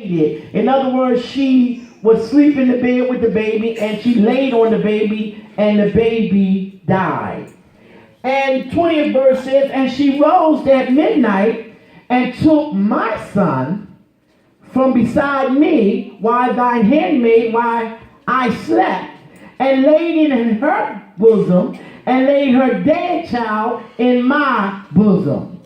In other words, she would sleep in the bed with the baby, and she laid on the baby, and the baby died. And 20th verse says, and she rose at midnight and took my son from beside me while thine handmaid, while I slept, and laid it in her bosom, and laid her dead child in my bosom.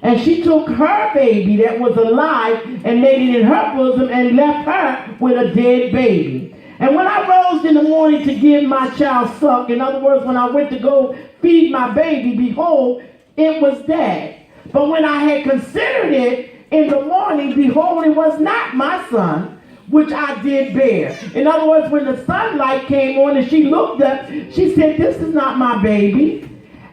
And she took her baby that was alive and laid it in her bosom and left her with a dead baby. And when I rose in the morning to give my child suck, in other words, when I went to go feed my baby, behold, it was dead. But when I had considered it in the morning, behold, it was not my son, which I did bear. In other words, when the sunlight came on and she looked up, she said, this is not my baby.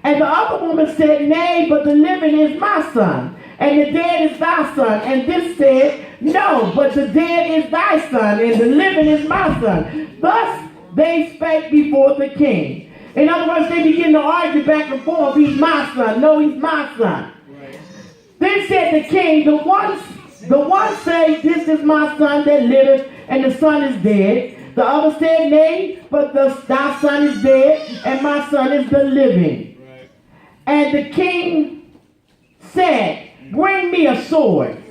And the other woman said, nay, but the living is my son, and the dead is thy son. And this said, no, but the dead is thy son, and the living is my son. Thus they spake before the king. In other words, they begin to argue back and forth. He's my son. No, he's my son. Right. Then said the king, the one say, this is my son that liveth, and the son is dead. The other said, nay, but thy son is dead, and my son is the living. And the king said, bring me a sword.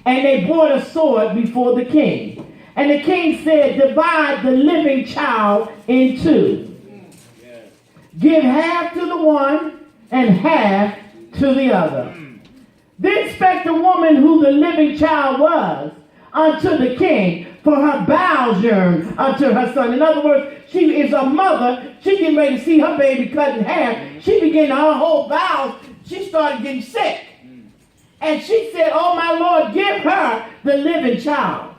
And they brought a sword before the king. And the king said, divide the living child in two. Give half to the one and half to the other. Then spake the woman who the living child was unto the king, for her bowels yearned unto her son. In other words, she is a mother. She getting ready to see her baby cut in half. She began her whole bowels. She started getting sick. And she said, oh my Lord, give her the living child,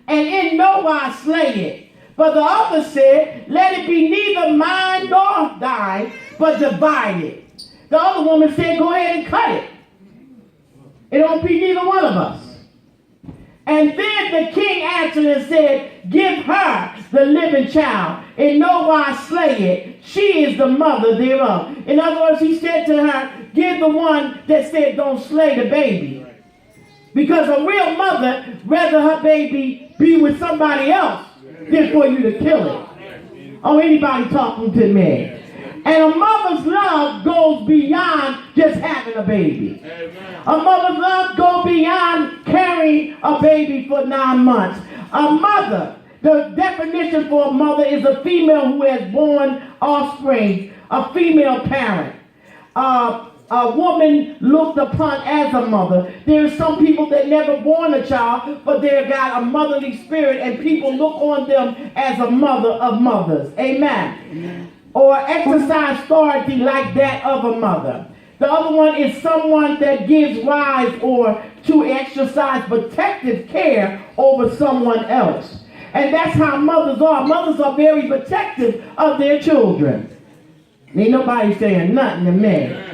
and in no wise slay it. But the other said, let it be neither mine nor thine, but divide it. The other woman said, go ahead and cut it. It don't be neither one of us. And then the king answered and said, give her the living child, in no wise slay it. She is the mother thereof. In other words, he said to her, give the one that said don't slay the baby. Because a real mother rather her baby be with somebody else than for you to kill it. Oh, anybody talking to me? And a mother's love goes beyond just having a baby. Amen. A mother's love goes beyond carrying a baby for 9 months. A mother, the definition for a mother is a female who has born offspring, a female parent. A woman looked upon as a mother. There are some people that never born a child, but they've got a motherly spirit, and people look on them as a mother of mothers. Amen. Amen. Or exercise authority like that of a mother. The other one is someone that gives rise or to exercise protective care over someone else. And that's how mothers are. Mothers are very protective of their children. Ain't nobody saying nothing to me.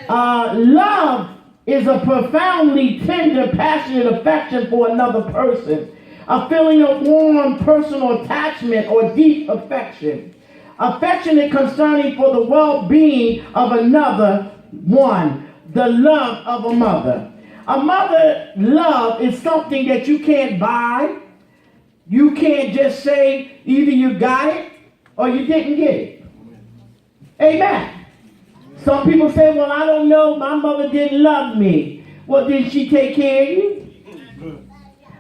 Love is a profoundly tender, passionate affection for another person. A feeling of warm personal attachment or deep affection. Affectionate concerning for the well-being of another one. The love of a mother. A mother love is something that you can't buy. You can't just say either you got it or you didn't get it. Amen. Some people say, well, I don't know, my mother didn't love me. Well, did she take care of you?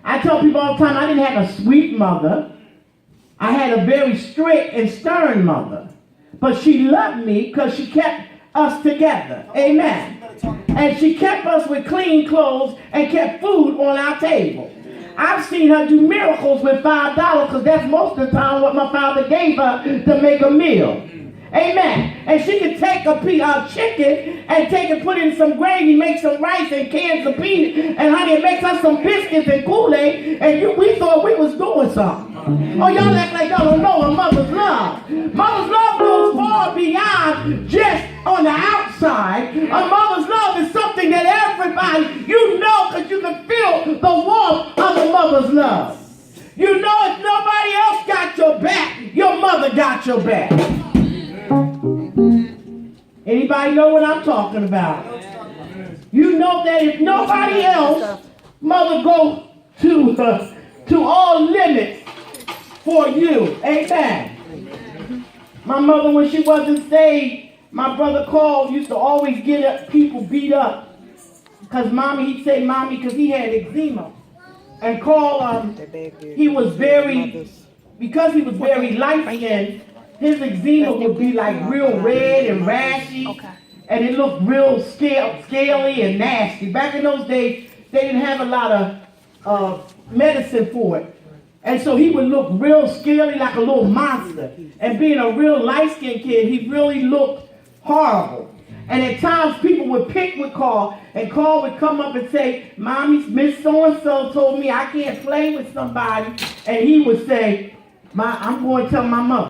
I tell people all the time, I didn't have a sweet mother. I had a very strict and stern mother. But she loved me because she kept us together. Amen. And she kept us with clean clothes and kept food on our table. I've seen her do miracles with $5 because that's most of the time what my father gave her to make a meal. Amen. And she could take a piece of chicken and take and put in some gravy, make some rice and cans of peas, and honey, it makes us some biscuits and Kool-Aid, and we thought we was doing something. Oh, y'all act like y'all don't know a mother's love. Mother's love goes far beyond just on the outside. A mother's love is something that everybody, you know, because you can feel the warmth of a mother's love. You know if nobody else got your back, your mother got your back. Anybody know what I'm talking about? You know that if nobody else Mother go to all limits for you. Amen. My mother, when she wasn't saved, my brother Carl used to always get people beat up. Because mommy, he'd say mommy because he had eczema. And Carl, he was because he was very light-skinned, his eczema would be like real red and rashy. And it looked real scaly and nasty. Back in those days, they didn't have a lot of medicine for it. And so he would look real scaly like a little monster. And being a real light-skinned kid, he really looked horrible. And at times people would pick with Carl, and Carl would come up and say, Mommy, Miss So-and-so told me I can't play with somebody. And he would say, I'm going to tell my mother.